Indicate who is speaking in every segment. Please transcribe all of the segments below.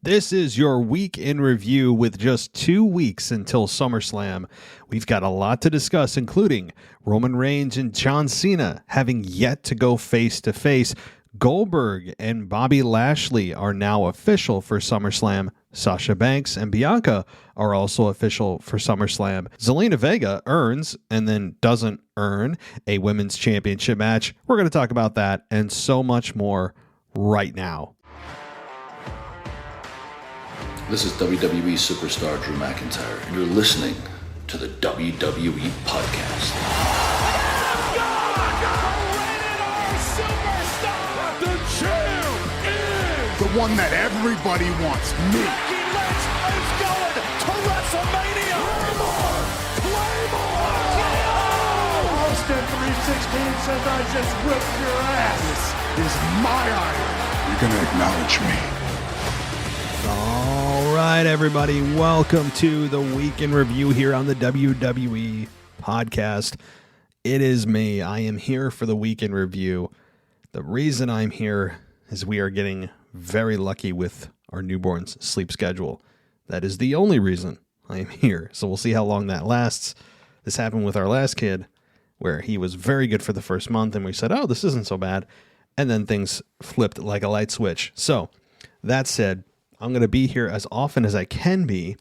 Speaker 1: This is your week in review with just 2 weeks until SummerSlam. We've got a lot to discuss, including Roman Reigns and John Cena having yet to go face-to-face. Goldberg and Bobby Lashley are now official for SummerSlam. Sasha Banks and Bianca are also official for SummerSlam. Zelina Vega earns and then doesn't earn a women's championship match. We're going to talk about that and so much more right now.
Speaker 2: This is WWE superstar Drew McIntyre, and you're listening to the WWE Podcast.
Speaker 3: The champ is the one that everybody wants, me.
Speaker 4: Becky Lynch is going to WrestleMania. Claymore!
Speaker 3: Austin 316 says I just whipped your ass. This is my iron. You're going to acknowledge me.
Speaker 1: All right, everybody, welcome to the Week in Review here on the WWE Podcast. It is me. I am here for the Week in Review. The reason I'm here is we are getting very lucky with our newborn's sleep schedule. That is the only reason I am here. So we'll see how long that lasts. This happened with our last kid, where he was very good for the first month, and we said, oh, this isn't so bad. And then things flipped like a light switch. So that said, I'm going to be here as often as I can be.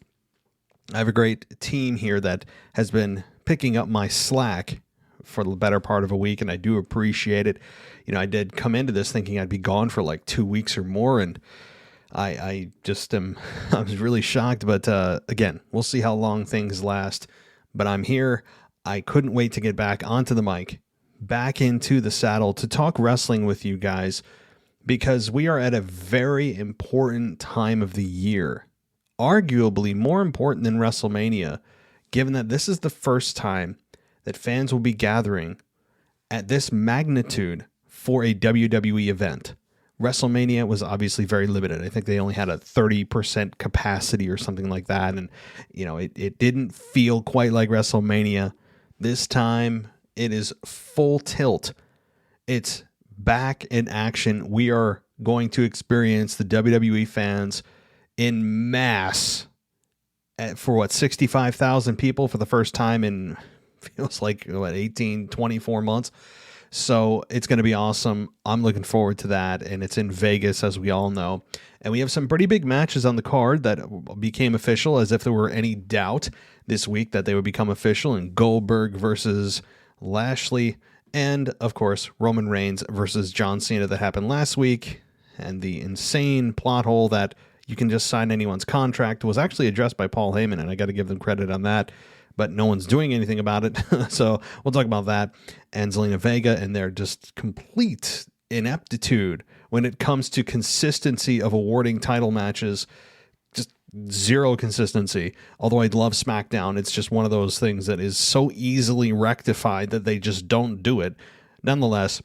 Speaker 1: I have a great team here that has been picking up my slack for the better part of a week, and I do appreciate it. You know, I did come into this thinking I'd be gone for like 2 weeks or more, and I just am, I was really shocked, but again, we'll see how long things last, but I'm here. I couldn't wait to get back onto the mic, back into the saddle to talk wrestling with you guys, because we are at a very important time of the year, arguably more important than WrestleMania, given that this is the first time that fans will be gathering at this magnitude for a WWE event. WrestleMania was obviously very limited. I think they only had a 30% capacity or something like that, and you know, it didn't feel quite like WrestleMania. This time, it is full tilt. It's back in action. We are going to experience the WWE fans in mass for 65,000 people for the first time in feels like 18, 24 months. So it's going to be awesome. I'm looking forward to that. And it's in Vegas, as we all know. And we have some pretty big matches on the card that became official, as if there were any doubt this week that they would become official. And Goldberg versus Lashley. And, of course, Roman Reigns versus John Cena that happened last week. And the insane plot hole that you can just sign anyone's contract was actually addressed by Paul Heyman, and I got to give them credit on that. But no one's doing anything about it. So we'll talk about that. And Zelina Vega and their just complete ineptitude when it comes to consistency of awarding title matches. Just zero consistency. Although I love SmackDown, it's just one of those things that is so easily rectified that they just don't do it. Nonetheless,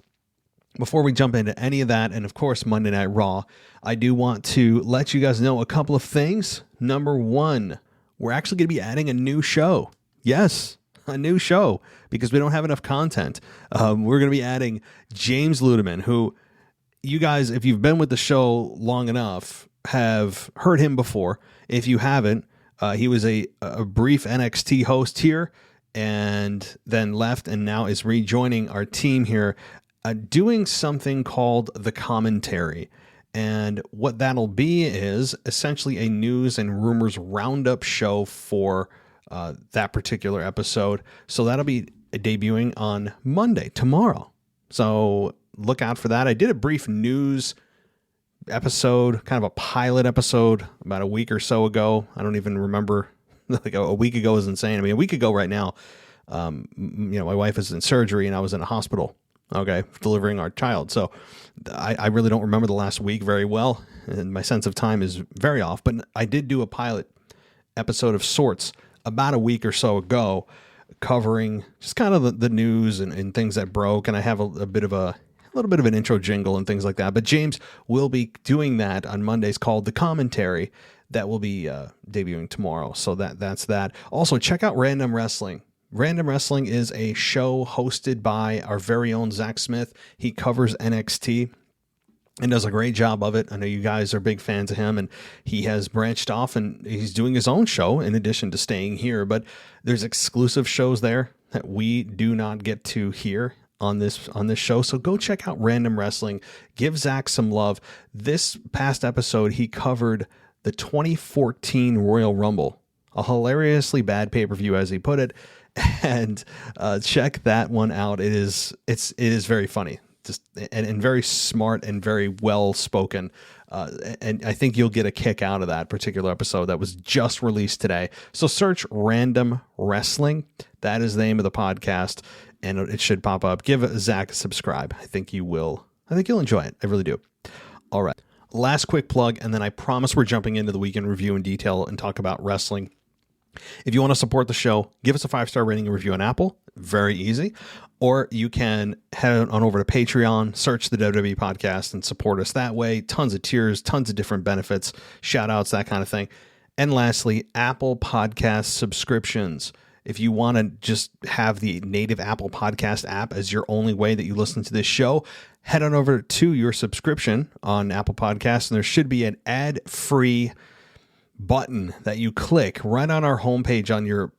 Speaker 1: before we jump into any of that, and of course Monday Night Raw, I do want to let you guys know a couple of things. Number one, we're actually going to be adding a new show. Yes, a new show, because we don't have enough content. We're going to be adding James Ludeman, who you guys, if you've been with the show long enough, have heard him before. If you haven't, he was a brief NXT host here and then left and now is rejoining our team here, doing something called The Commentary. And what that'll be is essentially a news and rumors roundup show for that particular episode. So that'll be debuting on Monday, tomorrow. So look out for that. I did a brief news episode, kind of a pilot episode about a week or so ago. I don't even remember. Like a week ago is insane. I mean, a week ago right now, my wife is in surgery and I was in a hospital, delivering our child. So I really don't remember the last week very well, and my sense of time is very off. But I did do a pilot episode of sorts about a week or so ago, covering just kind of the news and things that broke. And I have a little bit of an intro jingle and things like that. But James will be doing that on Mondays, called The Commentary, that will be debuting tomorrow. So that's that. Also, check out Random Wrestling. Random Wrestling is a show hosted by our very own Zach Smith. He covers NXT. and does a great job of it. I know you guys are big fans of him, and he has branched off and he's doing his own show in addition to staying here. But there's exclusive shows there that we do not get to hear on this show. So go check out Random Wrestling. Give Zach some love. This past episode, he covered the 2014 Royal Rumble, a hilariously bad pay-per-view, as he put it. And check that one out. It is very funny. And very smart and very well spoken. And I think you'll get a kick out of that particular episode that was just released today. So search Random Wrestling. That is the name of the podcast, and it should pop up. Give Zach a subscribe. I think you'll enjoy it. I really do. All right. Last quick plug, and then I promise we're jumping into the weekend review in detail and talk about wrestling. If you want to support the show, give us a 5-star rating and review on Apple. Very easy. Or you can head on over to Patreon, search the WWE podcast, and support us that way. Tons of tiers, tons of different benefits, shout outs, that kind of thing. And lastly, Apple Podcast subscriptions. If you want to just have the native Apple Podcast app as your only way that you listen to this show, head on over to your subscription on Apple Podcasts, and there should be an ad-free button that you click right on our homepage on your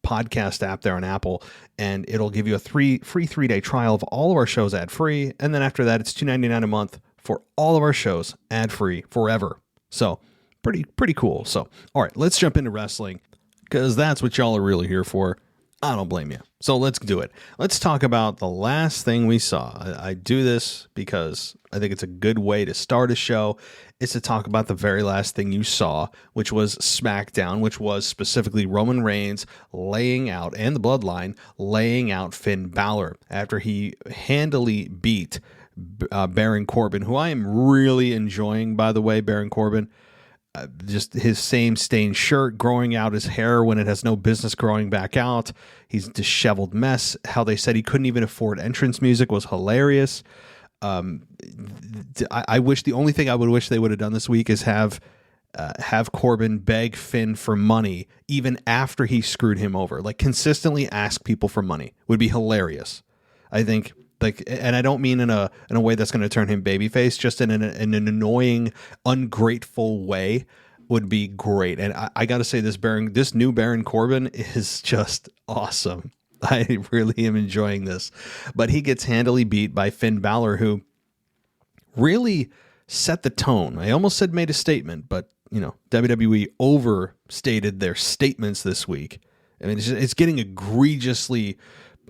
Speaker 1: podcast app there on Apple, and it'll give you a free 3-day trial of all of our shows ad-free, and then after that it's $2.99 a month for all of our shows ad-free forever. So pretty cool. So all right, let's jump into wrestling, because that's what y'all are really here for. I don't blame you. So let's do it. Let's talk about the last thing we saw. I do this because I think it's a good way to start a show. It's to talk about the very last thing you saw, which was SmackDown, which was specifically Roman Reigns laying out, and the Bloodline laying out Finn Balor after he handily beat Baron Corbin, who I am really enjoying, by the way. Baron Corbin, just his same stained shirt, growing out his hair when it has no business growing back out. He's a disheveled mess. How they said he couldn't even afford entrance music was hilarious. I wish, the only thing I would wish they would have done this week is have Corbin beg Finn for money even after he screwed him over. Like, consistently ask people for money would be hilarious. I think, like, and I don't mean in a way that's going to turn him babyface, just in an annoying, ungrateful way would be great. And I got to say, this new Baron Corbin is just awesome. I really am enjoying this. But he gets handily beat by Finn Balor, who really set the tone. I almost said made a statement, but WWE overstated their statements this week. I mean, it's getting egregiously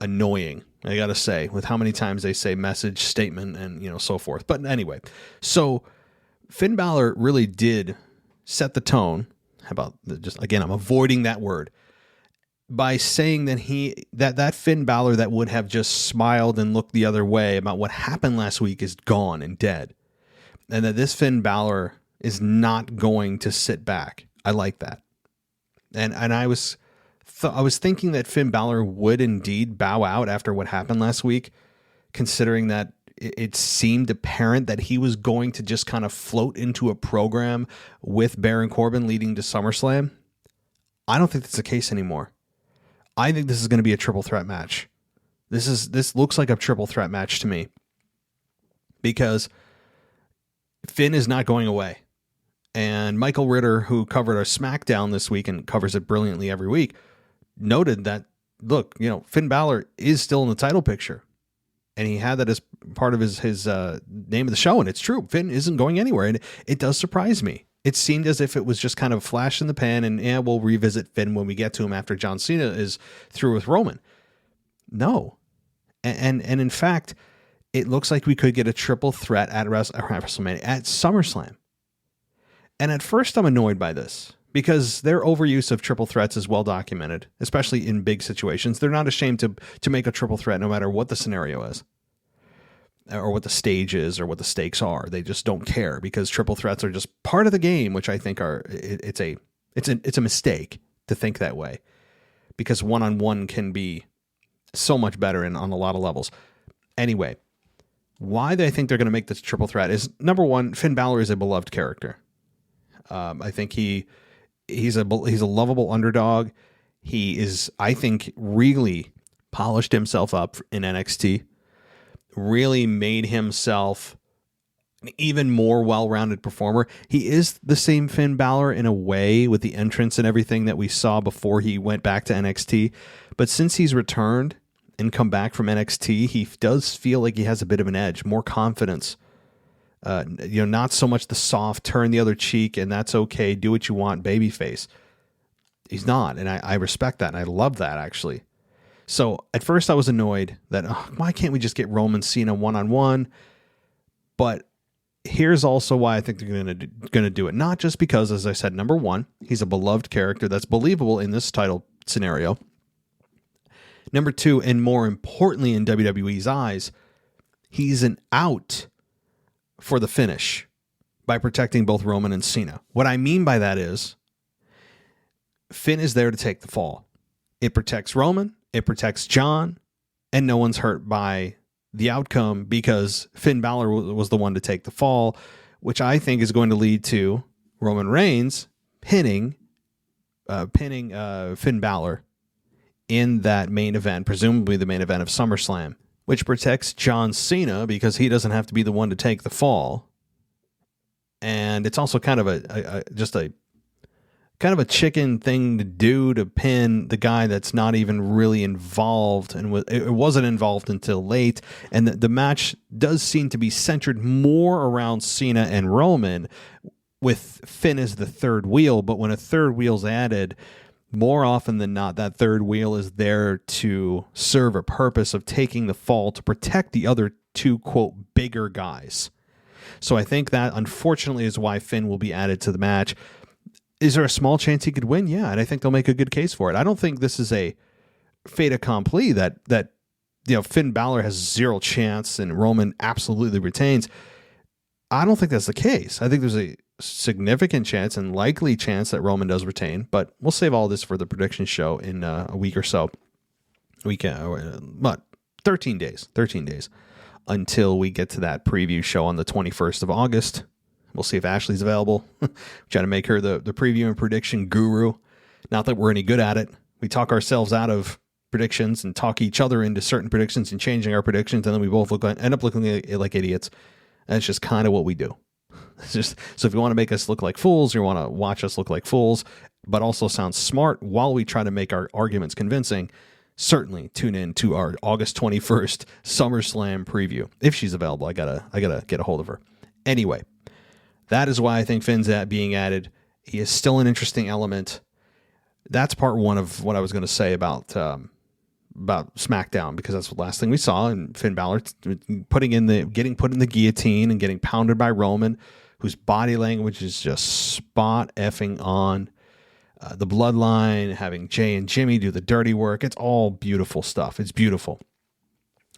Speaker 1: annoying, I gotta say, with how many times they say message, statement, and so forth. But anyway, so Finn Balor really did set the tone. How about again, I'm avoiding that word, by saying that that Finn Balor that would have just smiled and looked the other way about what happened last week is gone and dead, and that this Finn Balor is not going to sit back. I like that, and I was thinking that Finn Balor would indeed bow out after what happened last week, considering that it seemed apparent that he was going to just kind of float into a program with Baron Corbin leading to SummerSlam. I don't think that's the case anymore. I think this is going to be a triple threat match. This looks like a triple threat match to me, because Finn is not going away. And Michael Ritter, who covered our SmackDown this week and covers it brilliantly every week, noted that, look, Finn Balor is still in the title picture. And he had that as part of his name of the show. And it's true. Finn isn't going anywhere. And it does surprise me. It seemed as if it was just kind of a flash in the pan, and we'll revisit Finn when we get to him after John Cena is through with Roman. No. And in fact, it looks like we could get a triple threat at WrestleMania, at SummerSlam. And at first I'm annoyed by this, because their overuse of triple threats is well documented, especially in big situations. They're not ashamed to make a triple threat no matter what the scenario is, or what the stage is, or what the stakes are. They just don't care, because triple threats are just part of the game, which I think it's a mistake to think that way, because one-on-one can be so much better on a lot of levels. Anyway, why I think they're going to make this triple threat is, number one, Finn Balor is a beloved character. I think he's a lovable underdog. He is, I think, really polished himself up in NXT, really made himself an even more well-rounded performer. He is the same Finn Balor in a way with the entrance and everything that we saw before he went back to NXT. But since he's returned and come back from NXT, he does feel like he has a bit of an edge, more confidence. Not so much the soft, turn the other cheek, and that's okay, do what you want, babyface. He's not, and I respect that, and I love that, actually. So at first I was annoyed that, why can't we just get Roman Cena one-on-one? But here's also why I think they're going to do it. Not just because, as I said, number one, he's a beloved character that's believable in this title scenario. Number two, and more importantly in WWE's eyes, he's an out for the finish by protecting both Roman and Cena. What I mean by that is Finn is there to take the fall. It protects Roman, it protects John, and no one's hurt by the outcome because Finn Balor was the one to take the fall, which I think is going to lead to Roman Reigns pinning Finn Balor in that main event, presumably the main event of SummerSlam, which protects John Cena because he doesn't have to be the one to take the fall. And it's also kind of a chicken thing to do to pin the guy that's not even really involved, and it wasn't involved until late. And the match does seem to be centered more around Cena and Roman, with Finn as the third wheel. But when a third wheel's added, more often than not, that third wheel is there to serve a purpose of taking the fall to protect the other two, quote, bigger guys. So I think that, unfortunately, is why Finn will be added to the match. Is there a small chance he could win? Yeah, and I think they'll make a good case for it. I don't think this is a fait accompli that Finn Balor has zero chance and Roman absolutely retains. I don't think that's the case. I think there's a significant chance and likely chance that Roman does retain, but we'll save all this for the prediction show in a week or so. 13 days until we get to that preview show on the 21st of August. We'll see if Ashley's available. Try to make her the preview and prediction guru. Not that we're any good at it. We talk ourselves out of predictions and talk each other into certain predictions and changing our predictions, and then we both end up looking like idiots. That's just kind of what we do. It's just, so if you want to make us look like fools, you want to watch us look like fools, but also sound smart while we try to make our arguments convincing, certainly tune in to our August 21st SummerSlam preview. If she's available, I gotta get a hold of her. Anyway, that is why I think Finn's being added. He is still an interesting element. That's part one of what I was going to say about SmackDown, because that's the last thing we saw, and Finn Balor getting put in the guillotine and getting pounded by Roman, whose body language is just spot effing on. The bloodline, having Jay and Jimmy do the dirty work. It's all beautiful stuff. It's beautiful.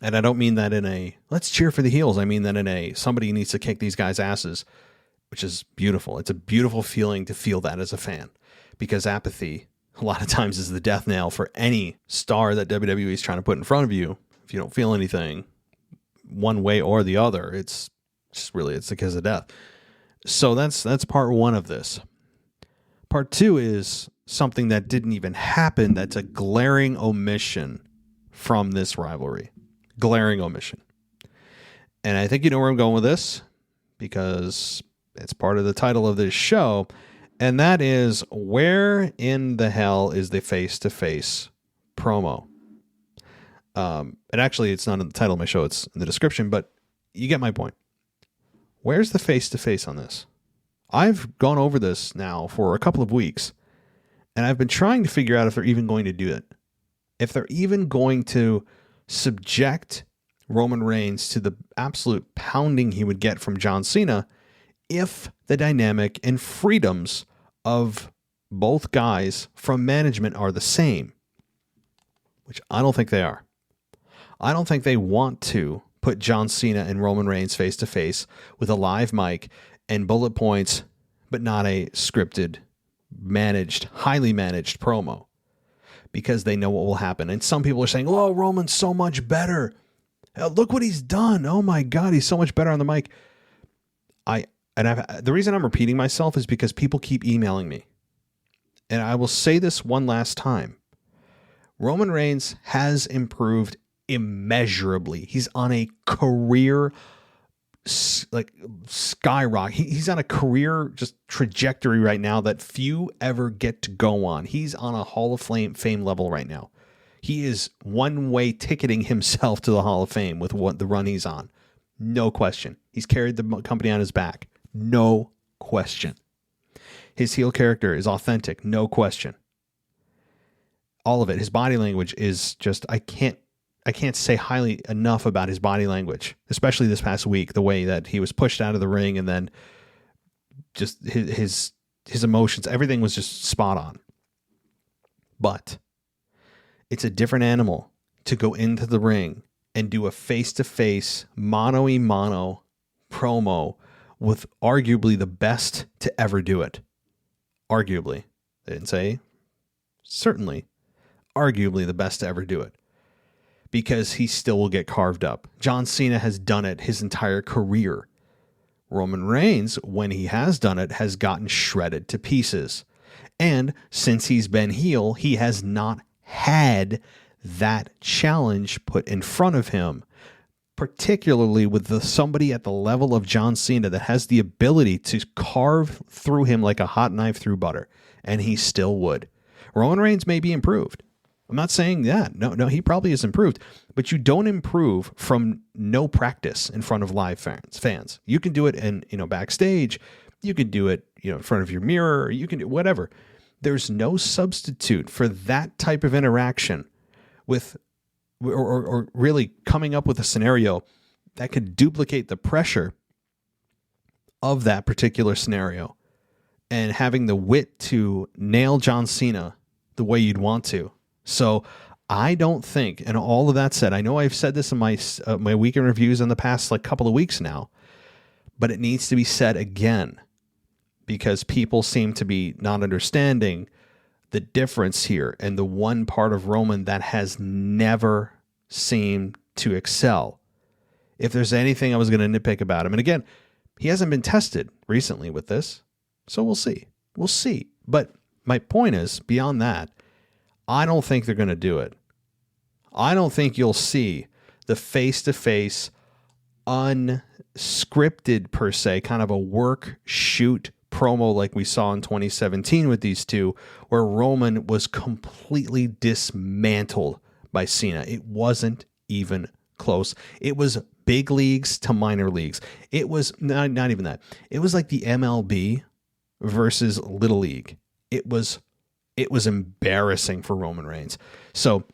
Speaker 1: And I don't mean that in a, let's cheer for the heels. I mean that in a, somebody needs to kick these guys' asses, which is beautiful. It's a beautiful feeling to feel that as a fan, because apathy a lot of times is the death knell for any star that WWE is trying to put in front of you. If you don't feel anything one way or the other, it's the kiss of death. So that's part one of this. Part two is something that didn't even happen. That's a glaring omission from this rivalry. Glaring omission. And I think you know where I'm going with this, because it's part of the title of this show. And that is, where in the hell is the face-to-face promo? And actually, it's not in the title of my show. It's in the description, but you get my point. Where's the face-to-face on this? I've gone over this now for a couple of weeks, and I've been trying to figure out if they're even going to do it. If they're even going to subject Roman Reigns to the absolute pounding he would get from John Cena if the dynamic and freedoms of both guys from management are the same, which I don't think they are. I don't think they want to put John Cena and Roman Reigns face to face with a live mic and bullet points, but not a scripted, highly managed promo, because they know what will happen. And some people are saying, oh, Roman's so much better. Look what he's done. Oh my God, he's so much better on the mic. The reason I'm repeating myself is because people keep emailing me. And I will say this one last time. Roman Reigns has improved immeasurably. He's on a career like skyrocket. He's on a career just trajectory right now that few ever get to go on. He's on a Hall of Fame level right now. He is one-way ticketing himself to the Hall of Fame with what the run he's on. No question. He's carried the company on his back. No question. His heel character is authentic. No question. All of it. His body language is just, I can't say highly enough about his body language, especially this past week, the way that he was pushed out of the ring and then just his emotions, everything was just spot on. But it's a different animal to go into the ring and do a face-to-face, mano-a-mano promo with arguably the best to ever do it. Arguably. They didn't say certainly. Arguably the best to ever do it. Because he still will get carved up. John Cena has done it his entire career. Roman Reigns, when he has done it, has gotten shredded to pieces. And since he's been heel, he has not had that challenge put in front of him, particularly with somebody at the level of John Cena that has the ability to carve through him like a hot knife through butter, and he still would. Roman Reigns may be improved. I'm not saying that. No, he probably is improved, but you don't improve from no practice in front of live fans. You can do it in, backstage. You can do it, in front of your mirror. You can do whatever. There's no substitute for that type of interaction with, or really coming up with a scenario that could duplicate the pressure of that particular scenario and having the wit to nail John Cena the way you'd want to. So I don't think, and all of that said, I know I've said this in my weekend reviews in the past couple of weeks now, but it needs to be said again because people seem to be not understanding the difference here and the one part of Roman that has never seemed to excel. If there's anything I was going to nitpick about him, and again, he hasn't been tested recently with this, so we'll see. We'll see. But my point is, beyond that, I don't think they're going to do it. I don't think you'll see the face-to-face, unscripted per se, kind of a work shoot promo like we saw in 2017 with these two, where Roman was completely dismantled by Cena. It wasn't even close. It was big leagues to minor leagues. It was not even that. It was like the MLB versus Little League. It was embarrassing for Roman Reigns. So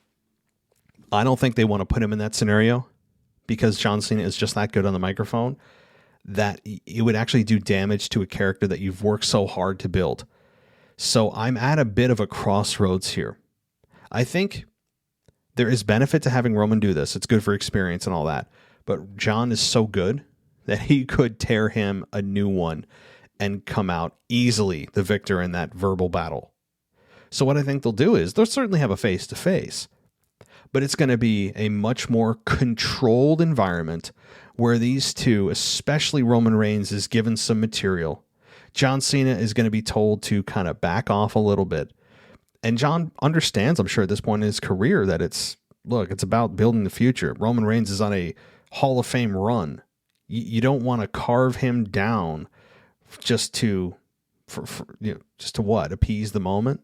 Speaker 1: I don't think they want to put him in that scenario because John Cena is just that good on the microphone that it would actually do damage to a character that you've worked so hard to build. So I'm at a bit of a crossroads here. I think there is benefit to having Roman do this. It's good for experience and all that. But John is so good that he could tear him a new one and come out easily the victor in that verbal battle. So what I think they'll do is they'll certainly have a face-to-face, but it's going to be a much more controlled environment where these two, especially Roman Reigns, is given some material. John Cena is going to be told to kind of back off a little bit. And John understands, I'm sure at this point in his career, that it's about building the future. Roman Reigns is on a Hall of Fame run. You don't want to carve him down just to appease the moment.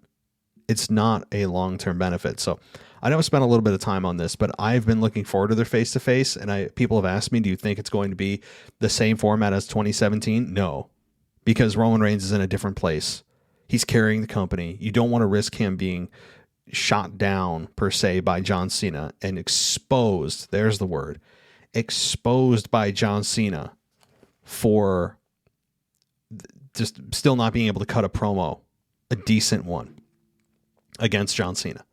Speaker 1: It's not a long-term benefit. So I know I spent a little bit of time on this, but I've been looking forward to their face-to-face, and people have asked me, do you think it's going to be the same format as 2017? No, because Roman Reigns is in a different place. He's carrying the company. You don't want to risk him being shot down, per se, by John Cena and exposed, there's the word, exposed by John Cena for just still not being able to cut a promo, a decent one, against John Cena.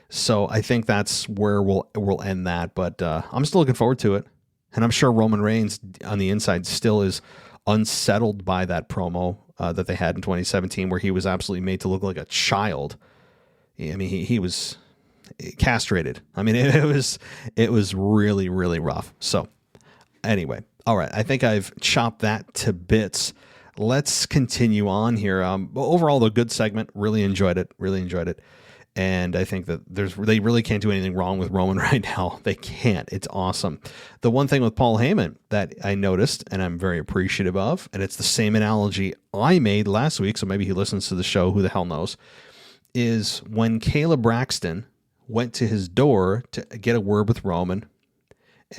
Speaker 1: So I think that's where we'll end that. But I'm still looking forward to it. And I'm sure Roman Reigns on the inside still is unsettled by that promo that they had in 2017, where he was absolutely made to look like a child. I mean, he was castrated. I mean, it was really, really rough. So anyway, all right. I think I've chopped that to bits. Let's continue on here. Overall, the good segment. Really enjoyed it. And I think that they really can't do anything wrong with Roman right now. They can't. It's awesome. The one thing with Paul Heyman that I noticed and I'm very appreciative of, and it's the same analogy I made last week, so maybe he listens to the show, who the hell knows, is when Kayla Braxton went to his door to get a word with Roman.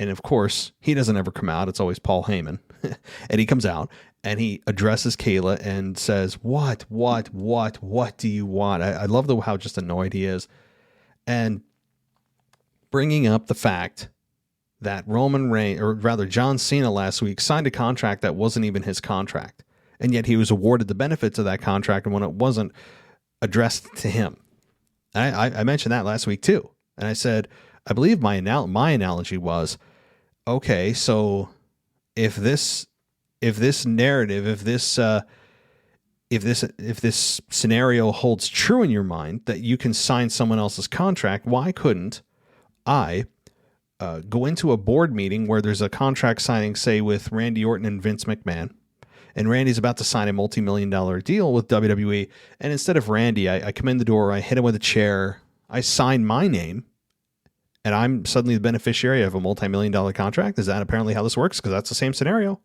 Speaker 1: And of course, he doesn't ever come out. It's always Paul Heyman. And he comes out and he addresses Kayla and says, what do you want? I love how just annoyed he is. And bringing up the fact that Roman Reigns, or rather John Cena last week, signed a contract that wasn't even his contract. And yet he was awarded the benefits of that contract when it wasn't addressed to him. I mentioned that last week too. And I said, I believe my analogy was, okay, so if this narrative, if this scenario holds true in your mind that you can sign someone else's contract, why couldn't I go into a board meeting where there's a contract signing, say, with Randy Orton and Vince McMahon, and Randy's about to sign a multi-million-dollar deal with WWE, and instead of Randy, I come in the door, I hit him with a chair, I sign my name, and I'm suddenly the beneficiary of a multi-million-dollar contract? Is that apparently how this works? Because that's the same scenario.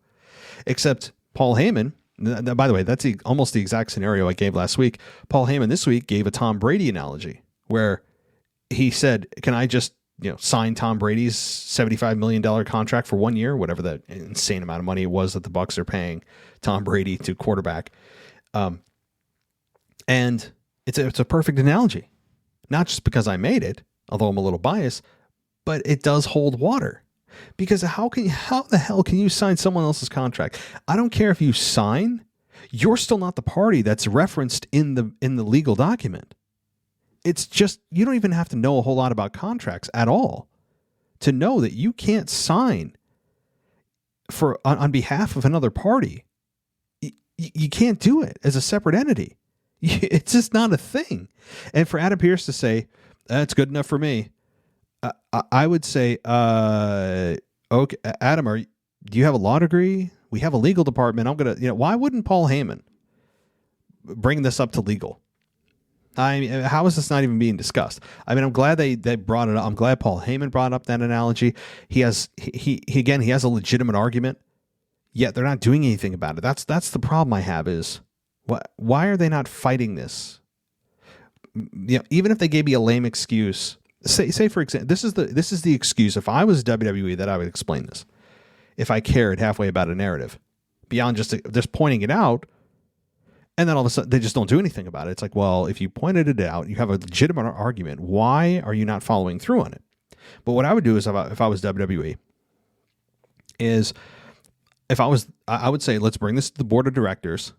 Speaker 1: Except Paul Heyman, by the way, that's almost the exact scenario I gave last week. Paul Heyman this week gave a Tom Brady analogy where he said, can I just sign Tom Brady's $75 million contract for 1 year, whatever that insane amount of money it was that the Bucs are paying Tom Brady to quarterback. And it's a perfect analogy, not just because I made it, although I'm a little biased, but it does hold water. Because how the hell can you sign someone else's contract? I don't care if you sign, you're still not the party that's referenced in the legal document. It's just, you don't even have to know a whole lot about contracts at all to know that you can't sign on behalf of another party. You can't do it as a separate entity. It's just not a thing. And for Adam Pearce to say, that's good enough for me, I would say, okay, Adam, do you have a law degree? We have a legal department. I'm going to, why wouldn't Paul Heyman bring this up to legal? I mean, how is this not even being discussed? I mean, I'm glad they brought it up. I'm glad Paul Heyman brought up that analogy. He has a legitimate argument, yet they're not doing anything about it. That's the problem I have is, why are they not fighting this? Even if they gave me a lame excuse, say for example, this is the excuse. If I was WWE, that I would explain this. If I cared halfway about a narrative, beyond just pointing it out, and then all of a sudden they just don't do anything about it. It's like, well, if you pointed it out, you have a legitimate argument. Why are you not following through on it? But what I would do is, if I was WWE, I would say, let's bring this to the board of directors.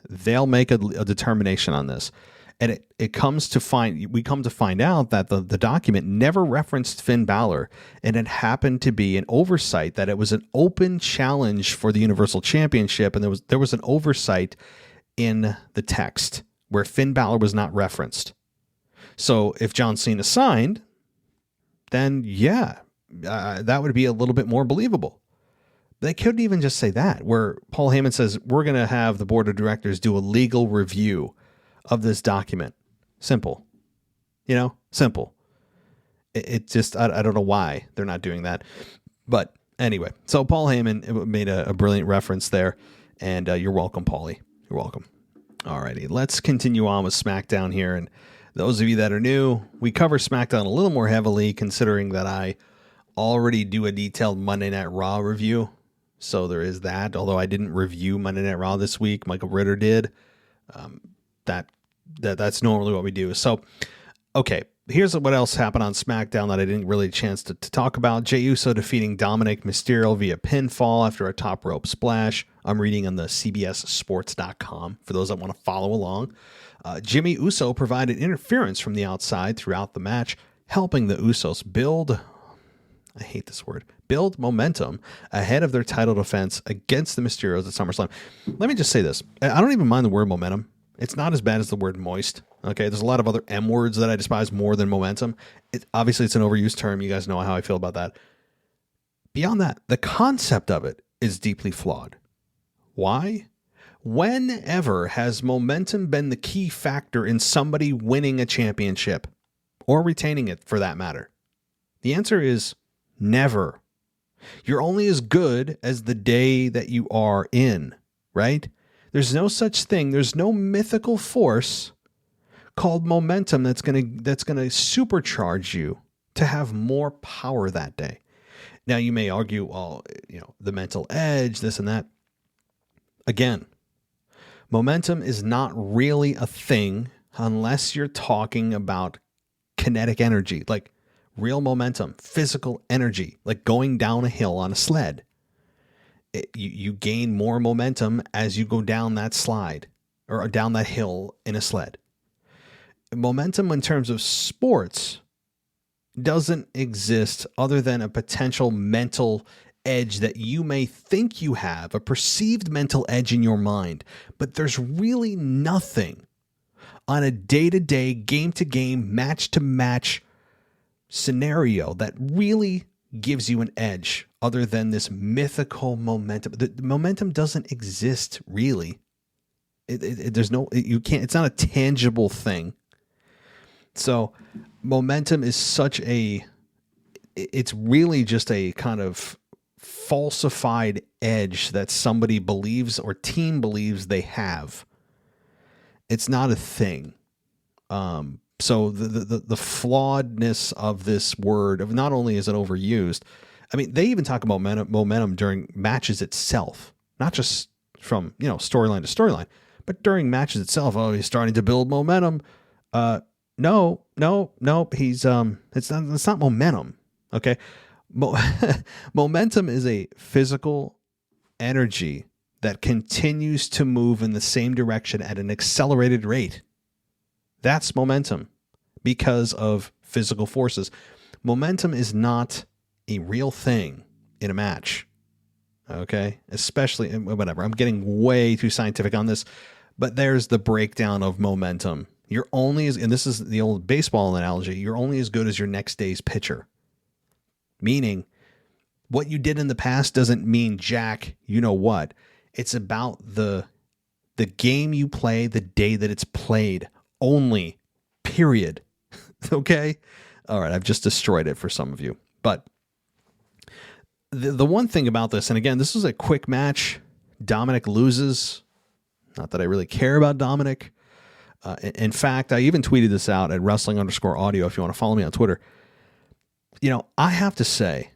Speaker 1: They'll make a determination on this. And we come to find out that the document never referenced Finn Balor, and it happened to be an oversight, that it was an open challenge for the Universal Championship, and there was an oversight in the text where Finn Balor was not referenced. So if John Cena signed, then that would be a little bit more believable. They couldn't even just say that, where Paul Heyman says, we're going to have the board of directors do a legal review of this document. Simple. Simple. It just, I don't know why they're not doing that. But anyway, so Paul Heyman made a brilliant reference there, and you're welcome, Paulie. You're welcome. Alrighty, let's continue on with SmackDown here. And those of you that are new, we cover SmackDown a little more heavily, considering that I already do a detailed Monday Night Raw review. So there is that, although I didn't review Monday Night Raw this week. Michael Ritter did. That's normally what we do. So, okay, here's what else happened on SmackDown that I didn't really chance to talk about. Jey Uso defeating Dominic Mysterio via pinfall after a top rope splash. I'm reading on the CBSSports.com for those that want to follow along. Jimmy Uso provided interference from the outside throughout the match, helping the Usos build momentum ahead of their title defense against the Mysterios at SummerSlam. Let me just say this. I don't even mind the word momentum. It's not as bad as the word moist. Okay, there's a lot of other M words that I despise more than momentum. Obviously, it's an overused term. You guys know how I feel about that. Beyond that, the concept of it is deeply flawed. Why? Whenever has momentum been the key factor in somebody winning a championship or retaining it for that matter? The answer is never. You're only as good as the day that you are in, right? There's no such thing. There's no mythical force called momentum that's going to supercharge you to have more power that day. Now you may argue, well, the mental edge, this and that. Again, momentum is not really a thing unless you're talking about kinetic energy, like real momentum, physical energy, like going down a hill on a sled. You gain more momentum as you go down that slide or down that hill in a sled. Momentum in terms of sports doesn't exist other than a potential mental edge that you may think you have, a perceived mental edge in your mind, but there's really nothing on a day-to-day, game-to-game, match-to-match scenario that really gives you an edge other than this mythical momentum. The momentum doesn't exist really. It's not a tangible thing. So momentum is it's really just a kind of falsified edge that somebody believes or team believes they have. It's not a thing. So the flawedness of this word, of not only is it overused, I mean, they even talk about momentum during matches itself, not just from, storyline to storyline, but during matches itself. Oh, he's starting to build momentum. No, he's, it's not momentum. Okay. Momentum is a physical energy that continues to move in the same direction at an accelerated rate. That's momentum because of physical forces. Momentum is not a real thing in a match. Okay. Especially, whatever. I'm getting way too scientific on this, but there's the breakdown of momentum. You're only and this is the old baseball analogy, you're only as good as your next day's pitcher. Meaning, what you did in the past doesn't mean jack, you know what. It's about the game you play the day that it's played only, period. Okay? All right, I've just destroyed it for some of you. But the one thing about this, and again, this is a quick match. Dominic loses. Not that I really care about Dominic. In fact, I even tweeted this out at wrestling_audio if you want to follow me on Twitter. I have to say,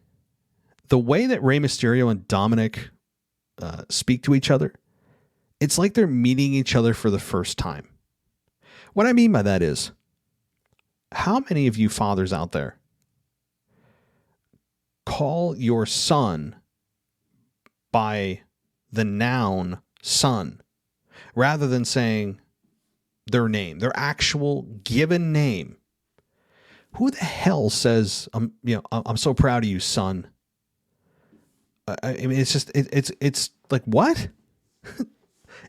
Speaker 1: the way that Rey Mysterio and Dominic speak to each other, it's like they're meeting each other for the first time. What I mean by that is, how many of you fathers out there call your son by the noun son rather than saying their name, their actual given name? Who the hell says, I'm so proud of you, son? I mean, it's just, it's like, what?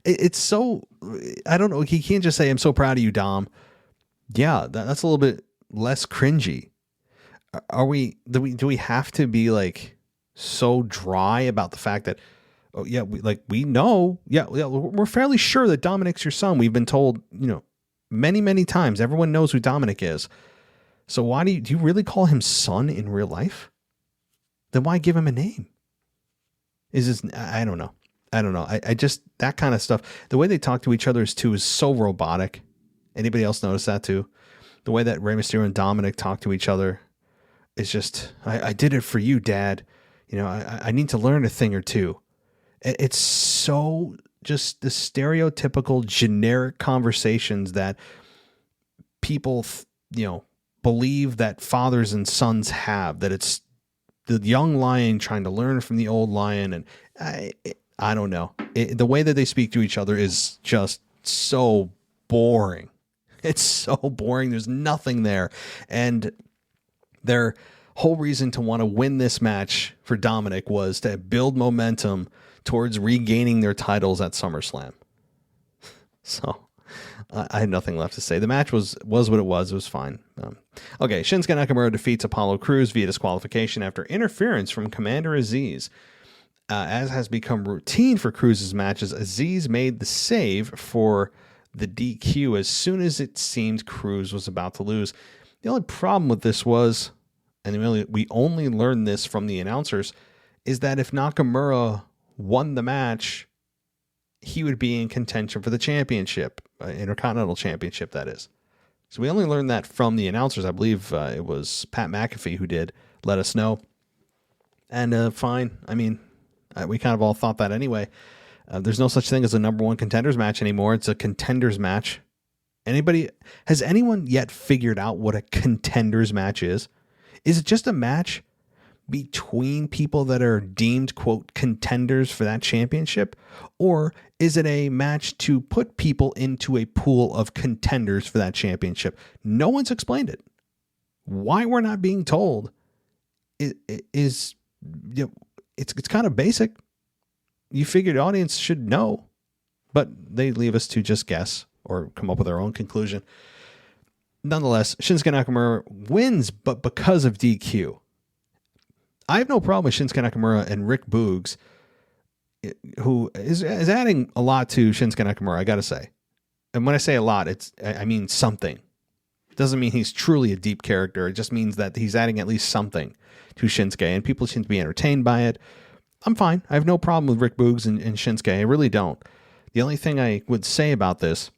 Speaker 1: It's so, I don't know. He can't just say, I'm so proud of you, Dom. Yeah, that's a little bit less cringy. Do we have to be like so dry about the fact that, oh yeah, we know, yeah, we're fairly sure that Dominic's your son. We've been told, many, many times, everyone knows who Dominic is. So why do you really call him son in real life? Then why give him a name? I don't know. I just, that kind of stuff, the way they talk to each other is so robotic. Anybody else notice that too? The way that Rey Mysterio and Dominic talk to each other is just, I did it for you, Dad. I need to learn a thing or two. It's so just the stereotypical generic conversations that people, believe that fathers and sons have, that it's the young lion trying to learn from the old lion. And I don't know. The way that they speak to each other is just so boring. It's so boring. There's nothing there. And their whole reason to want to win this match for Dominic was to build momentum towards regaining their titles at SummerSlam. So I have nothing left to say. The match was what it was. It was fine. Okay, Shinsuke Nakamura defeats Apollo Crews via disqualification after interference from Commander Aziz. As has become routine for Cruz's matches, Aziz made the save for the DQ as soon as it seemed Cruz was about to lose. The only problem with this was, and we only learned this from the announcers, is that if Nakamura won the match, he would be in contention for the championship, Intercontinental Championship, that is. So we only learned that from the announcers. I believe it was Pat McAfee who did let us know. And fine. I mean, we kind of all thought that anyway. There's no such thing as a number one contenders match anymore. It's a contenders match. Has anyone yet figured out what a contenders match is? Is it just a match between people that are deemed, quote, contenders for that championship? Or is it a match to put people into a pool of contenders for that championship? No one's explained it. Why we're not being told is it's kind of basic. You figure the audience should know, but they leave us to just guess or come up with our own conclusion. Nonetheless, Shinsuke Nakamura wins, but because of DQ. I have no problem with Shinsuke Nakamura and Rick Boogs, who is adding a lot to Shinsuke Nakamura, I got to say. And when I say a lot, I mean something. It doesn't mean he's truly a deep character. It just means that he's adding at least something to Shinsuke, and people seem to be entertained by it. I'm fine. I have no problem with Rick Boogs and Shinsuke. I really don't. The only thing I would say about this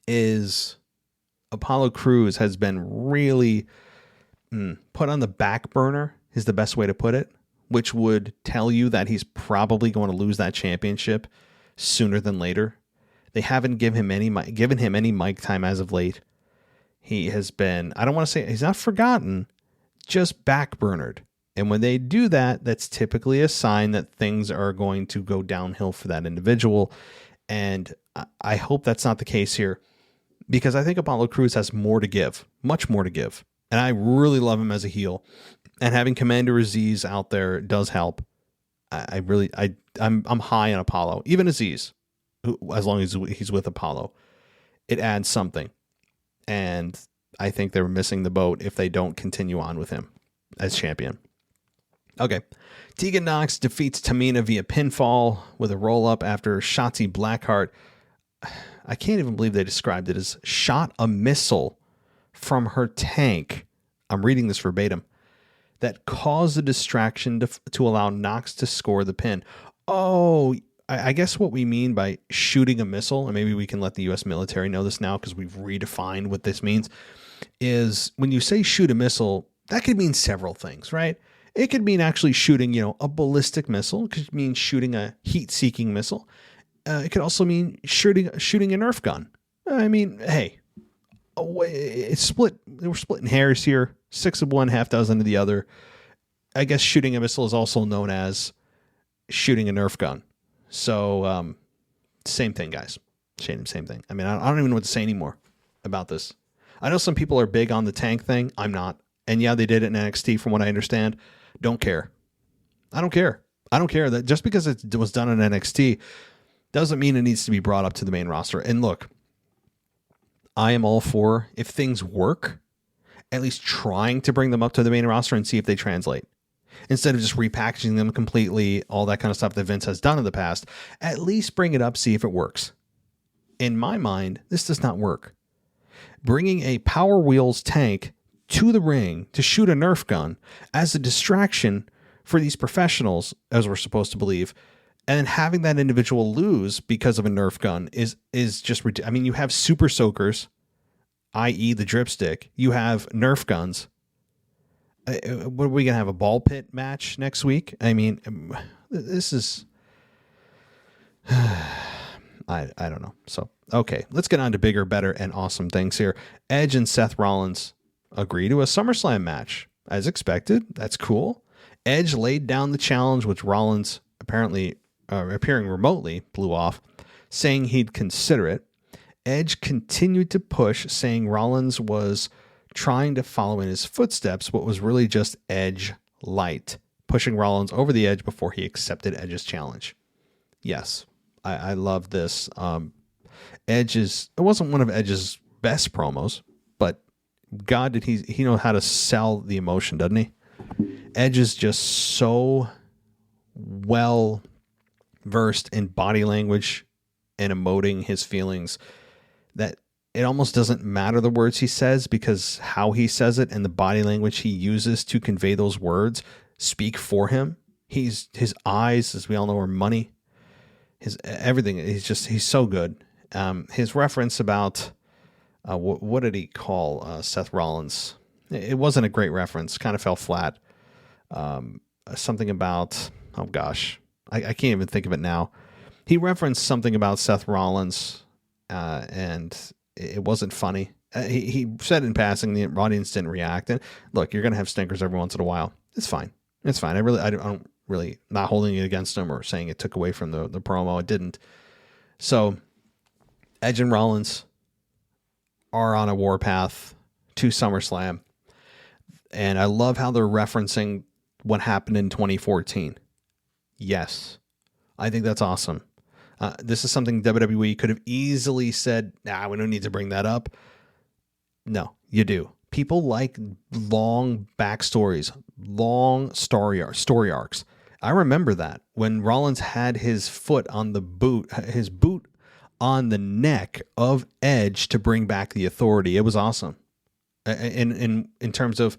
Speaker 1: is Apollo Crews has been really put on the back burner, is the best way to put it, which would tell you that he's probably going to lose that championship sooner than later. They haven't given him any mic time as of late. He has been, I don't want to say, he's not forgotten, just backburnered. And when they do that, that's typically a sign that things are going to go downhill for that individual. And I hope that's not the case here, because I think Apollo Crews has more to give, much more to give. And I really love him as a heel. And having Commander Aziz out there does help. I'm high on Apollo, even Aziz, as long as he's with Apollo. It adds something. And I think they're missing the boat if they don't continue on with him as champion. Okay. Tegan Nox defeats Tamina via pinfall with a roll-up after Shotzi Blackheart. I can't even believe they described it as shot a missile from her tank. I'm reading this verbatim. That caused a distraction to allow Nox to score the pin. Oh, I guess what we mean by shooting a missile, and maybe we can let the U.S. military know this now because we've redefined what this means, is when you say shoot a missile, that could mean several things, right? It could mean actually shooting, a ballistic missile. It could mean shooting a heat-seeking missile. It could also mean shooting a Nerf gun. I mean, hey, it's split. We're splitting hairs here. 6 of one, half dozen of the other. I guess shooting a missile is also known as shooting a Nerf gun. So, same thing, guys. Same thing. I mean, I don't even know what to say anymore about this. I know some people are big on the tank thing. I'm not. And yeah, they did it in NXT from what I understand. Don't care. I don't care. I don't care that just because it was done in NXT doesn't mean it needs to be brought up to the main roster. And look, I am all for, if things work, at least trying to bring them up to the main roster and see if they translate. Instead of just repackaging them completely, all that kind of stuff that Vince has done in the past, at least bring it up, see if it works. In my mind, this does not work. Bringing a Power Wheels tank to the ring to shoot a Nerf gun as a distraction for these professionals, as we're supposed to believe, and then having that individual lose because of a Nerf gun is just ridiculous. I mean, you have super soakers, i.e. the dripstick. You have Nerf guns. What are we going to have, a ball pit match next week? I mean, this is... I don't know. So, okay, let's get on to bigger, better, and awesome things here. Edge and Seth Rollins agree to a SummerSlam match. As expected, that's cool. Edge laid down the challenge, which Rollins, apparently appearing remotely, blew off, saying he'd consider it. Edge continued to push, saying Rollins was trying to follow in his footsteps, but was really just Edge light, pushing Rollins over the edge before he accepted Edge's challenge. Yes, I love this. It wasn't one of Edge's best promos, but God, did he know how to sell the emotion, doesn't he? Edge is just so well versed in body language and emoting his feelings that it almost doesn't matter the words he says, because how he says it and the body language he uses to convey those words speak for him. His eyes, as we all know, are money. His everything. He's so good. His reference about what did he call Seth Rollins? It wasn't a great reference. Kind of fell flat. Something about, oh gosh, I can't even think of it now. He referenced something about Seth Rollins, and it wasn't funny. He said in passing, the audience didn't react. And look, you're going to have stinkers every once in a while. It's fine. It's fine. I don't really, not holding it against him or saying it took away from the promo. It didn't. So Edge and Rollins are on a warpath to SummerSlam. And I love how they're referencing what happened in 2014. Yes, I think that's awesome. This is something WWE could have easily said, nah, we don't need to bring that up. No, you do. People like long backstories, long story arcs. I remember that when Rollins had his foot on the boot, his boot on the neck of Edge to bring back the Authority. It was awesome. In terms of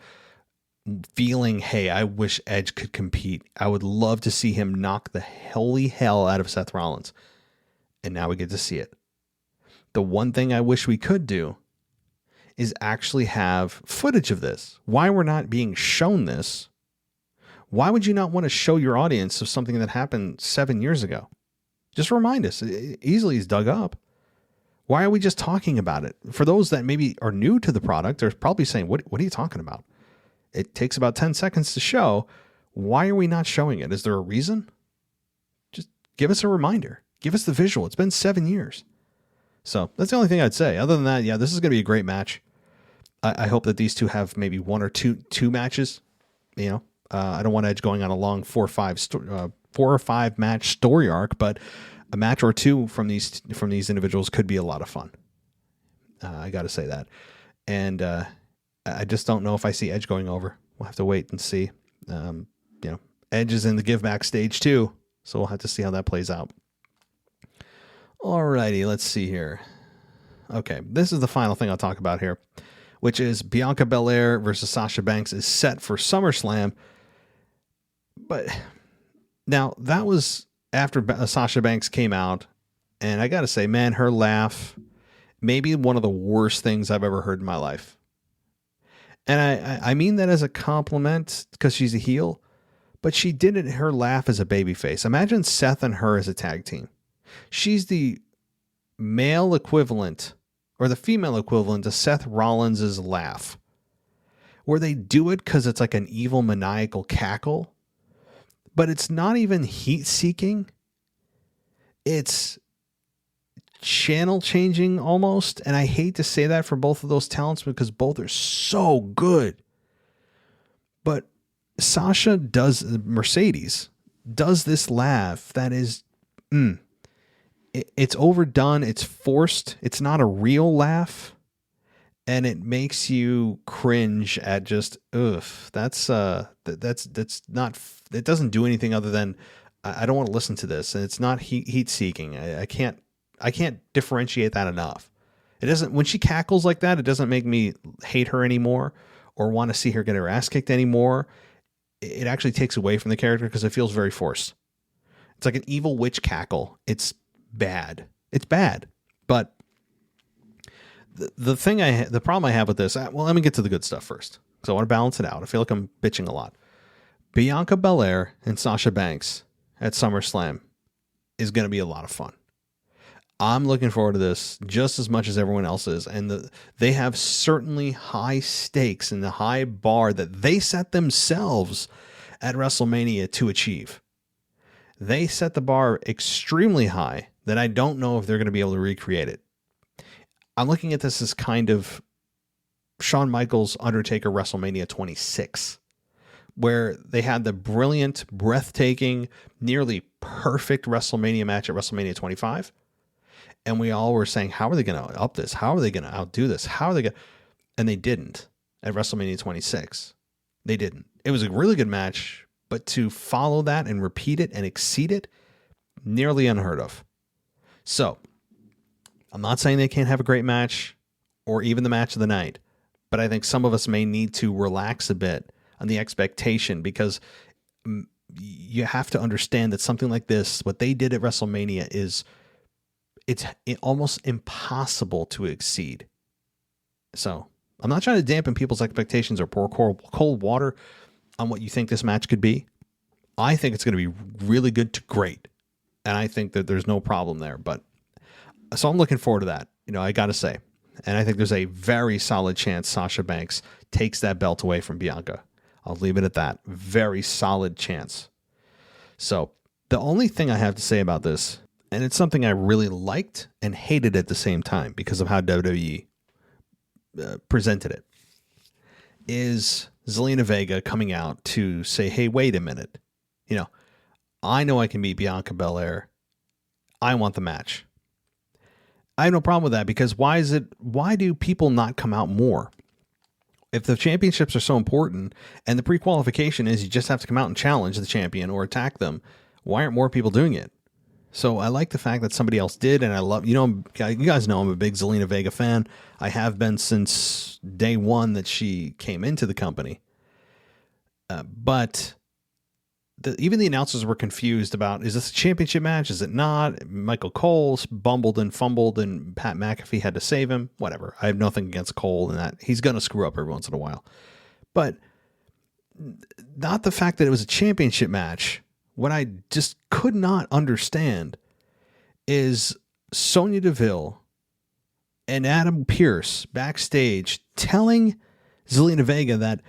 Speaker 1: feeling, hey, I wish Edge could compete. I would love to see him knock the holy hell out of Seth Rollins. And now we get to see it. The one thing I wish we could do is actually have footage of this. Why we're not being shown this? Why would you not want to show your audience of something that happened 7 years ago? Just remind us. It easily is dug up. Why are we just talking about it? For those that maybe are new to the product, they're probably saying, what are you talking about? It takes about 10 seconds to show. Why are we not showing it? Is there a reason? Just give us a reminder. Give us the visual. It's been 7 years. So that's the only thing I'd say. Other than that, yeah, this is going to be a great match. I hope that these two have maybe one or two matches. You know, I don't want Edge going on a long 4 or 5 match story arc, but a match or two from these individuals could be a lot of fun. I got to say that. And I just don't know if I see Edge going over. We'll have to wait and see. You know, Edge is in the give back stage too, so we'll have to see how that plays out. Alrighty, let's see here. Okay, this is the final thing I'll talk about here, which is Bianca Belair versus Sasha Banks is set for SummerSlam. But now that was after Sasha Banks came out, and I got to say, man, her laugh, maybe one of the worst things I've ever heard in my life. And I mean that as a compliment because she's a heel, but she did it, her laugh as a babyface. Imagine Seth and her as a tag team. She's the male equivalent or the female equivalent to Seth Rollins' laugh, where they do it because it's like an evil maniacal cackle, but it's not even heat seeking. It's channel changing almost. And I hate to say that for both of those talents because both are so good. But Mercedes does this laugh that is, it's overdone. It's forced. It's not a real laugh. And it makes you cringe at just, that's not, it doesn't do anything other than I don't want to listen to this. And it's not heat seeking. I can't differentiate that enough. It doesn't, when she cackles like that, it doesn't make me hate her anymore or want to see her get her ass kicked anymore. It actually takes away from the character because it feels very forced. It's like an evil witch cackle. It's bad. It's bad. But the problem I have with this, well, let me get to the good stuff first because I want to balance it out. I feel like I'm bitching a lot. Bianca Belair and Sasha Banks at SummerSlam is going to be a lot of fun. I'm looking forward to this just as much as everyone else is. And they have certainly high stakes and the high bar that they set themselves at WrestleMania to achieve. They set the bar extremely high that I don't know if they're going to be able to recreate it. I'm looking at this as kind of Shawn Michaels Undertaker WrestleMania 26, where they had the brilliant, breathtaking, nearly perfect WrestleMania match at WrestleMania 25. And we all were saying, how are they going to up this? How are they going to outdo this? How are they going to... And they didn't at WrestleMania 26. They didn't. It was a really good match, But to follow that and repeat it and exceed it, nearly unheard of. So, I'm not saying they can't have a great match or even the match of the night, but I think some of us may need to relax a bit on the expectation, because you have to understand that something like this, what they did at WrestleMania, it's almost impossible to exceed. So I'm not trying to dampen people's expectations or pour cold water on what you think this match could be. I think it's going to be really good to great. And I think that there's no problem there. But so I'm looking forward to that. I got to say. And I think there's a very solid chance Sasha Banks takes that belt away from Bianca. I'll leave it at that. Very solid chance. So the only thing I have to say about this, and it's something I really liked and hated at the same time because of how WWE presented it, is Zelina Vega coming out to say, hey, wait a minute. I know I can beat Bianca Belair. I want the match. I have no problem with that, because why do people not come out more? If the championships are so important and the pre-qualification is you just have to come out and challenge the champion or attack them, why aren't more people doing it? So I like the fact that somebody else did, and I love, you guys know I'm a big Zelina Vega fan. I have been since day one that she came into the company. But even the announcers were confused about, is this a championship match? Is it not? Michael Cole bumbled and fumbled, and Pat McAfee had to save him. Whatever. I have nothing against Cole and that. He's going to screw up every once in a while. But not the fact that it was a championship match. What I just could not understand is Sonya Deville and Adam Pearce backstage telling Zelina Vega that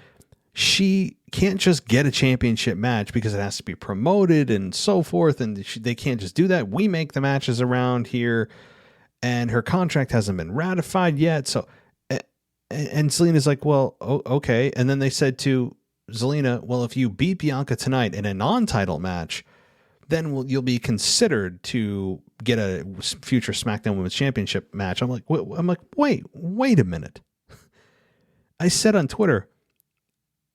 Speaker 1: she can't just get a championship match because it has to be promoted and so forth, and they can't just do that. We make the matches around here, and her contract hasn't been ratified yet. So, and Zelina's like, well, okay. And then they said to Zelina, well, if you beat Bianca tonight in a non-title match, then you'll be considered to get a future SmackDown Women's Championship match. I'm like, wait a minute. I said on Twitter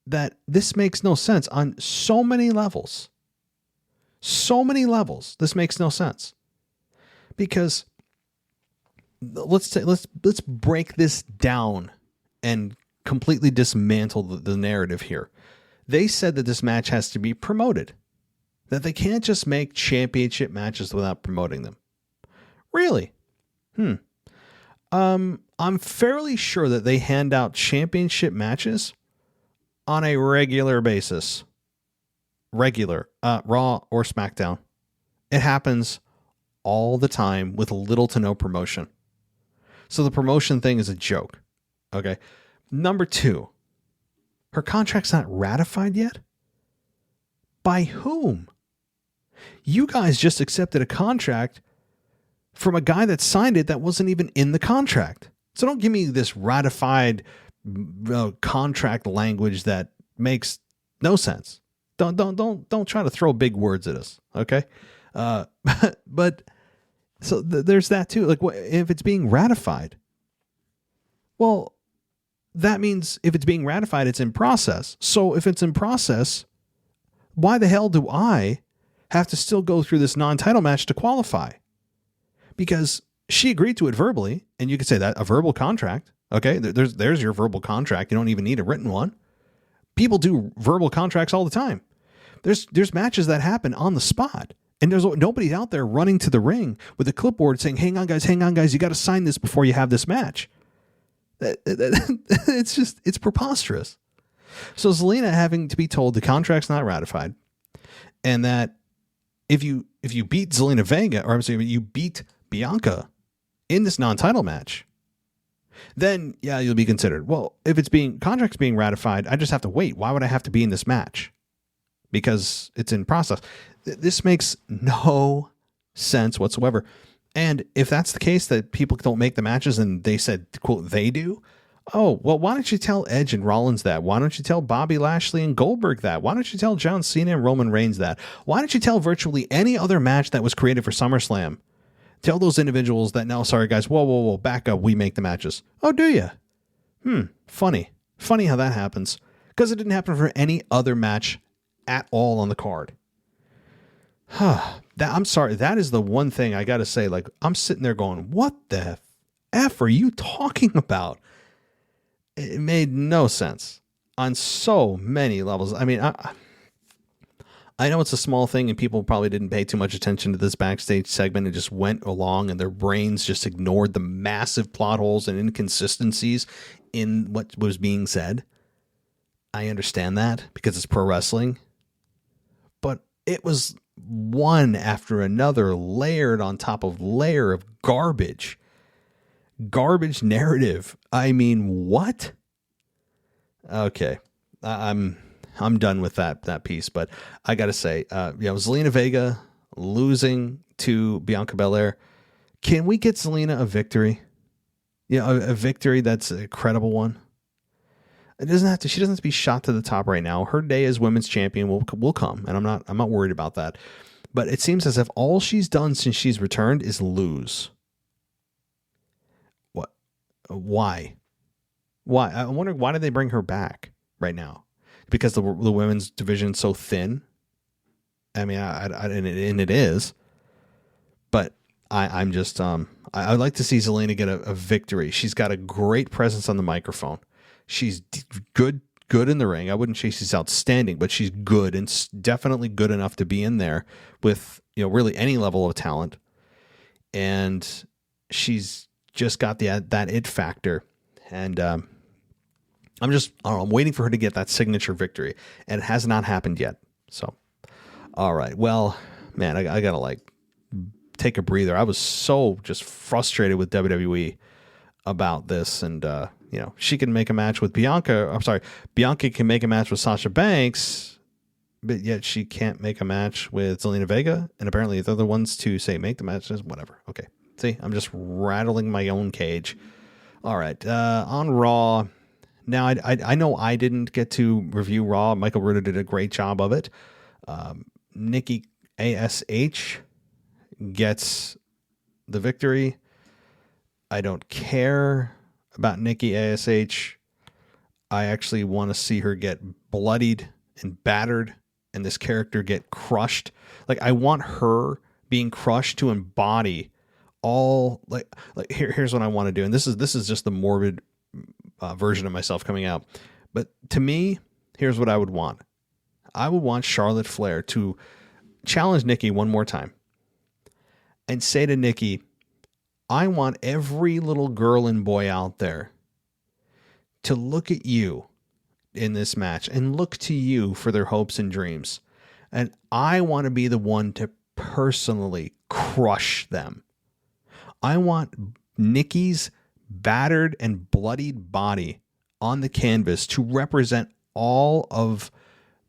Speaker 1: that this makes no sense on so many levels. So many levels. This makes no sense. Because let's break this down and completely dismantle the narrative here. They said that this match has to be promoted. That they can't just make championship matches without promoting them. Really? I'm fairly sure that they hand out championship matches on a regular basis. Raw or SmackDown. It happens all the time with little to no promotion. So the promotion thing is a joke. Okay. Number 2, her contract's not ratified yet? By whom? You guys just accepted a contract from a guy that signed it that wasn't even in the contract. So don't give me this ratified contract language that makes no sense. Don't try to throw big words at us, okay? But so there's that too. Like, if it's being ratified? Well, that means if it's being ratified, it's in process. So if it's in process, why the hell do I have to still go through this non-title match to qualify? Because she agreed to it verbally, and you could say that a verbal contract. Okay, there's your verbal contract. You don't even need a written one. People do verbal contracts all the time. There's matches that happen on the spot, and there's nobody out there running to the ring with a clipboard saying, hang on guys, you got to sign this before you have this match. It's preposterous. So Zelina having to be told the contract's not ratified, and that if you beat Zelina Vega, or I'm saying you beat Bianca in this non-title match, then yeah, you'll be considered. Well, if contract's being ratified, I just have to wait. Why would I have to be in this match? Because it's in process. This makes no sense whatsoever. And if that's the case, that people don't make the matches and they said, quote, they do. Oh, well, why don't you tell Edge and Rollins that? Why don't you tell Bobby Lashley and Goldberg that? Why don't you tell John Cena and Roman Reigns that? Why don't you tell virtually any other match that was created for SummerSlam? Tell those individuals that, no, sorry guys, whoa, back up, we make the matches. Oh, do you? Funny how that happens. Because it didn't happen for any other match at all on the card. I'm sorry. That is the one thing I got to say. Like, I'm sitting there going, what the F are you talking about? It made no sense on so many levels. I mean, I know it's a small thing and people probably didn't pay too much attention to this backstage segment and just went along and their brains just ignored the massive plot holes and inconsistencies in what was being said. I understand that because it's pro wrestling, but it was one after another, layered on top of layer of garbage narrative. I mean, what? Okay. I'm done with that piece, but I got to say, Zelina Vega losing to Bianca Belair. Can we get Zelina a victory? A victory that's a credible one. She doesn't have to be shot to the top right now. Her day as women's champion will come, and I'm not worried about that. But it seems as if all she's done since she's returned is lose. What? Why? I wonder, why did they bring her back right now? Because the women's division is so thin. I mean, and it is. But I'm just I would like to see Zelina get a victory. She's got a great presence on the microphone. She's good in the ring. I wouldn't say she's outstanding, but she's good and definitely good enough to be in there with really any level of talent. And she's just got that it factor. And I'm waiting for her to get that signature victory, and it has not happened yet. So, all right. Well, man, I gotta take a breather. I was so just frustrated with WWE about this, and she can make a match with Bianca. I'm sorry, Bianca can make a match with Sasha Banks, but yet she can't make a match with Zelina Vega, and apparently the other ones to say make the matches. Whatever. Okay. See, I'm just rattling my own cage. All right. On Raw. Now, I know I didn't get to review Raw. Michael Rutter did a great job of it. Nikki ASH gets the victory. I don't care about Nikki ASH. I actually want to see her get bloodied and battered and this character get crushed. Like, I want her being crushed to embody all here's what I want to do. And this is just the morbid version of myself coming out. But to me, here's what I would want. I would want Charlotte Flair to challenge Nikki one more time and say to Nikki, I want every little girl and boy out there to look at you in this match and look to you for their hopes and dreams. And I want to be the one to personally crush them. I want Nikki's battered and bloodied body on the canvas to represent all of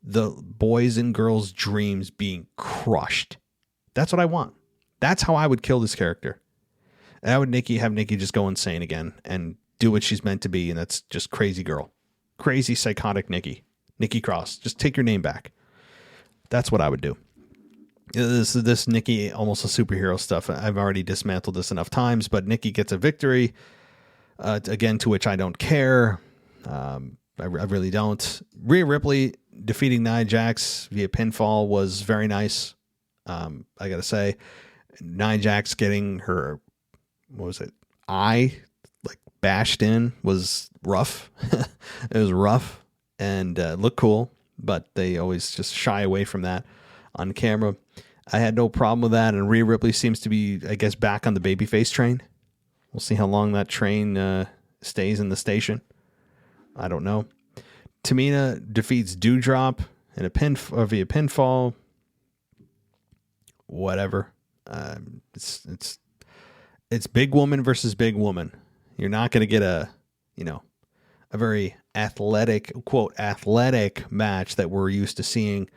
Speaker 1: the boys and girls' dreams being crushed. That's what I want. That's how I would kill this character. And I would have Nikki just go insane again and do what she's meant to be, and that's just crazy girl. Crazy, psychotic Nikki. Nikki Cross. Just take your name back. That's what I would do. This Nikki, almost a superhero stuff. I've already dismantled this enough times, but Nikki gets a victory. Again, to which I don't care. I really don't. Rhea Ripley defeating Nia Jax via pinfall was very nice. I got to say, Nia Jax getting her, eye bashed in was rough. It was rough and looked cool, but they always just shy away from that on camera. I had no problem with that, and Rhea Ripley seems to be, I guess, back on the babyface train. We'll see how long that train stays in the station. I don't know. Tamina defeats Doudrop in via pinfall. Whatever. It's big woman versus big woman. You're not going to get a very athletic, quote, athletic match that we're used to seeing.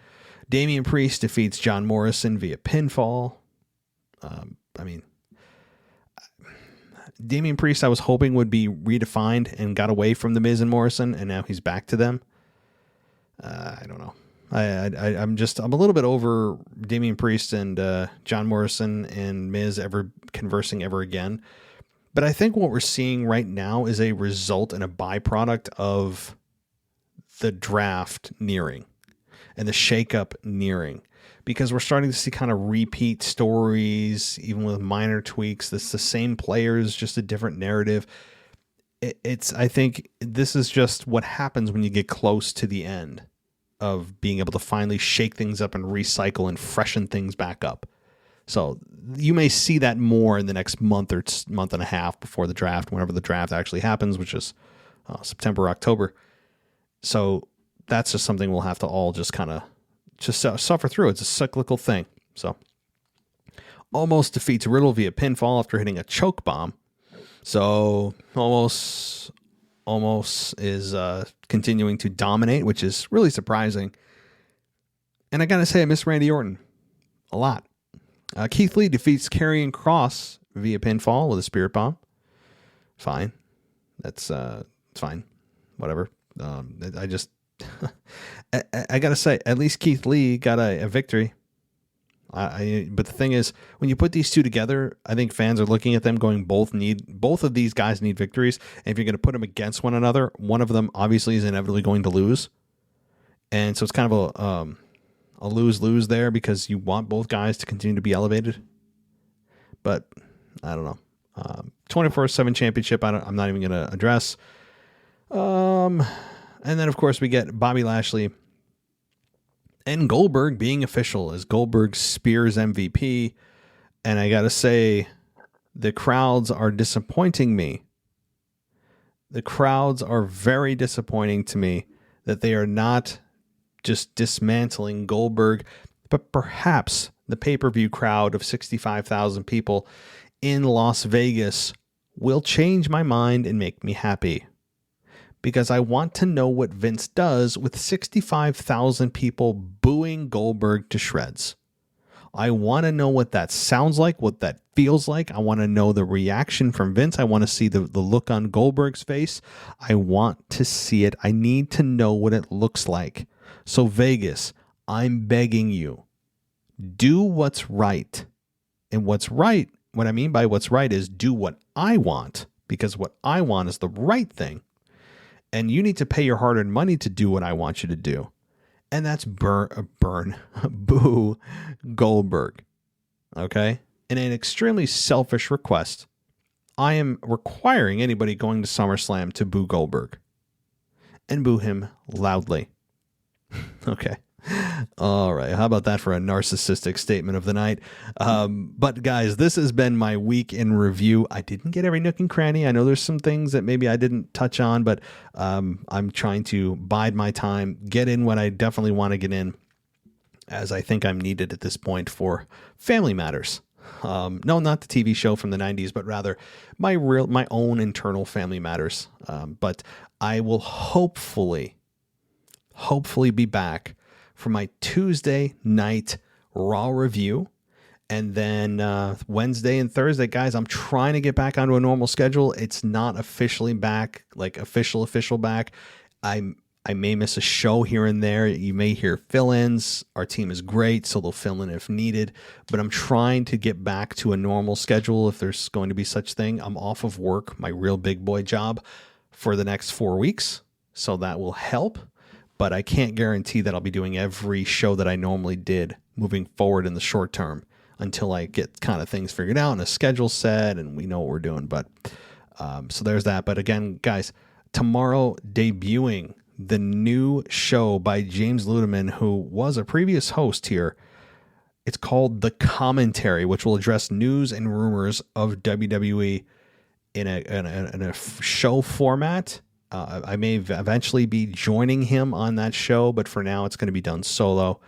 Speaker 1: Damien Priest defeats John Morrison via pinfall. Damien Priest, I was hoping would be redefined and got away from The Miz and Morrison, and now he's back to them. I don't know. I'm a little bit over Damien Priest and John Morrison and Miz ever conversing ever again. But I think what we're seeing right now is a result and a byproduct of the draft nearing. and the shakeup nearing, because we're starting to see kind of repeat stories, even with minor tweaks. It's the same players, just a different narrative. I think this is just what happens when you get close to the end of being able to finally shake things up and recycle and freshen things back up. So you may see that more in the next month or month and a half before the draft, whenever the draft actually happens, which is September, October. So that's just something we'll have to all just kind of suffer through. It's a cyclical thing. So almost defeats Riddle via pinfall after hitting a choke bomb. So almost is continuing to dominate, which is really surprising. And I got to say, I miss Randy Orton a lot. Keith Lee defeats Karrion Kross via pinfall with a spirit bomb. Fine. That's it's fine. Whatever. I just I got to say, at least Keith Lee got a victory. But the thing is, when you put these two together, I think fans are looking at them going, both of these guys need victories. And if you're going to put them against one another, one of them obviously is inevitably going to lose. And so it's kind of a lose-lose there, because you want both guys to continue to be elevated. But I don't know. 24/7 championship, I'm not even going to address. And then, of course, we get Bobby Lashley and Goldberg being official as Goldberg Spears MVP. And I got to say, the crowds are disappointing me. The crowds are very disappointing to me that they are not just dismantling Goldberg, but perhaps the pay-per-view crowd of 65,000 people in Las Vegas will change my mind and make me happy. Because I want to know what Vince does with 65,000 people booing Goldberg to shreds. I want to know what that sounds like, what that feels like. I want to know the reaction from Vince. I want to see the look on Goldberg's face. I want to see it. I need to know what it looks like. So Vegas, I'm begging you, do what's right. And what's right, what I mean by what's right is do what I want, because what I want is the right thing. And you need to pay your hard-earned money to do what I want you to do. And that's boo Goldberg. Okay? In an extremely selfish request, I am requiring anybody going to SummerSlam to boo Goldberg. And boo him loudly. Okay. All right. How about that for a narcissistic statement of the night? But guys, this has been my week in review. I didn't get every nook and cranny. I know there's some things that maybe I didn't touch on, but I'm trying to bide my time, get in what I definitely want to get in, as I think I'm needed at this point for Family Matters. No, not the TV show from the 90s, but rather my own internal Family Matters. But I will hopefully be back for my Tuesday night Raw review. And then Wednesday and Thursday, guys, I'm trying to get back onto a normal schedule. It's not officially back, like official back. I may miss a show here and there. You may hear fill-ins. Our team is great, so they'll fill in if needed. But I'm trying to get back to a normal schedule if there's going to be such thing. I'm off of work, my real big boy job, for the next 4 weeks. So that will help. But I can't guarantee that I'll be doing every show that I normally did moving forward in the short term until I get kind of things figured out and a schedule set and we know what we're doing. But so there's that. But again, guys, tomorrow debuting the new show by James Ludeman, who was a previous host here. It's called The Commentary, which will address news and rumors of WWE in a show format. I may eventually be joining him on that show, but for now it's going to be done solo.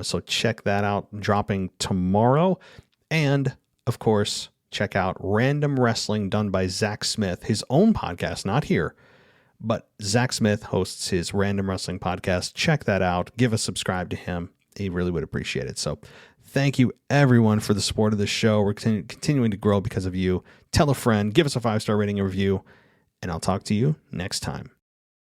Speaker 1: So check that out, dropping tomorrow. And, of course, check out Random Wrestling, done by Zach Smith, his own podcast, not here. But Zach Smith hosts his Random Wrestling podcast. Check that out. Give a subscribe to him. He really would appreciate it. So thank you, everyone, for the support of the show. We're continuing to grow because of you. Tell a friend. Give us a 5-star rating and review. And I'll talk to you next time.